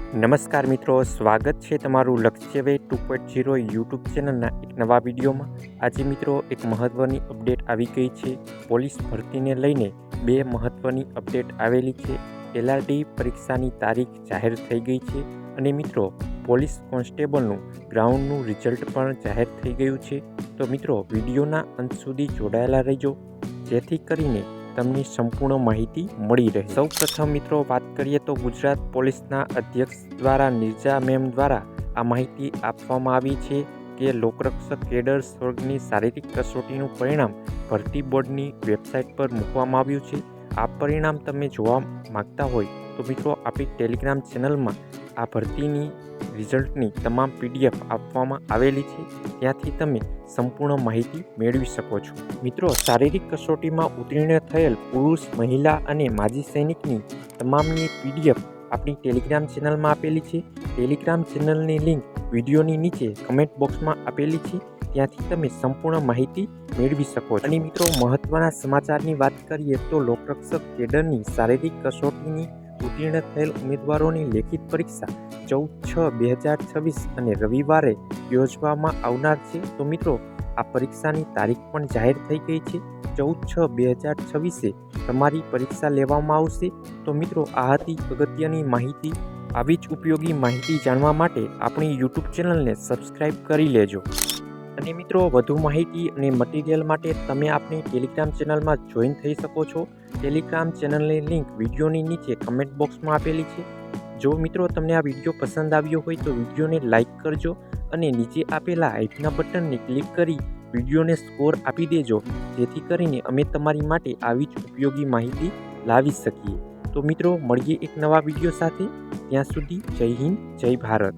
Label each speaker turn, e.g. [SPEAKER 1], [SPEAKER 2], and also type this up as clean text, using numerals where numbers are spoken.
[SPEAKER 1] નમસ્કાર મિત્રો, સ્વાગત છે તમારું લક્ષ્યવે 2.0 યુટ્યુબ ચેનલના એક નવા વિડીયોમાં। આજે મિત્રો એક મહત્ત્વની અપડેટ આવી ગઈ છે। પોલીસ ભરતીને લઈને બે મહત્ત્વની અપડેટ આવેલી છે। LRT પરીક્ષાની તારીખ જાહેર થઈ ગઈ છે અને મિત્રો પોલીસ કોન્સ્ટેબલનું ગ્રાઉન્ડનું રિઝલ્ટ પણ જાહેર થઈ ગયું છે। તો મિત્રો વિડીયોના અંત સુધી જોડાયેલા રહેજો, જેથી કરીને તમને સંપૂર્ણ માહિતી મળી રહે। સૌ પ્રથમ મિત્રો વાત કરીએ તો ગુજરાત પોલીસના અધ્યક્ષ દ્વારા નિર્જા મેમ દ્વારા આ માહિતી આપવામાં આવી છે કે લોકરક્ષક કેડર વર્ગની શારીરિક કસોટીનું પરિણામ ભરતી બોર્ડની વેબસાઇટ પર મૂકવામાં આવ્યું છે। આ પરિણામ તમે જોવા માગતા હોય તો મિત્રો આપણી ટેલિગ્રામ ચેનલમાં આ ભરતીની રિઝલ્ટની તમામ PDF આપવામાં આવેલી છે, ત્યાંથી તમે સંપૂર્ણ માહિતી મેળવી શકો છો। મિત્રો શારીરિક કસોટીમાં ઉત્તીર્ણ થયેલ પુરુષ, મહિલા અને માજી સૈનિકની તમામની PDF આપણી ટેલિગ્રામ ચેનલમાં આપેલી છે। ટેલિગ્રામ ચેનલની લિંક વિડીયોની નીચે કમેન્ટ બોક્સમાં આપેલી છે, ત્યાંથી તમે સંપૂર્ણ માહિતી મેળવી શકો છો। અને મિત્રો મહત્વના સમાચારની વાત કરીએ તો લોકરક્ષક કેડરની શારીરિક કસોટીની ઉત્તીર્ણ થયેલ ઉમેદવારોની લેખિત પરીક્ષા 14/6/2026 અને રવિવારે યોજવામાં આવનાર છે। તો મિત્રો આ પરીક્ષાની તારીખ પણ જાહેર થઈ ગઈ છે। 14/6/2026 તમારી પરીક્ષા લેવામાં આવશે। તો મિત્રો આ હતી અગત્યની માહિતી। આવી જ ઉપયોગી માહિતી જાણવા માટે આપણી YouTube ચેનલને સબસ્ક્રાઈબ કરી લેજો। અને મિત્રો વધુ માહિતી અને મટીરિયલ માટે તમે આપણી ટેલિગ્રામ ચેનલમાં જોઈન થઈ શકો છો। ટેલિગ્રામ ચેનલની લિંક વિડીયોની નીચે કમેન્ટ બોક્સમાં આપેલી છે। જો મિત્રો તમને આ વિડીયો પસંદ આવ્યો હોય તો વિડીયોને લાઇક કરજો અને નીચે આપેલા આઇકનના બટનને ક્લિક કરી વિડીયોને સ્કોર આપી દેજો, જેથી કરીને અમે તમારી માટે આવી જ ઉપયોગી માહિતી લાવી શકીએ। તો મિત્રો મળીએ એક નવા વિડીયો સાથે, ત્યાં સુધી જય હિન્દ, જય ભારત।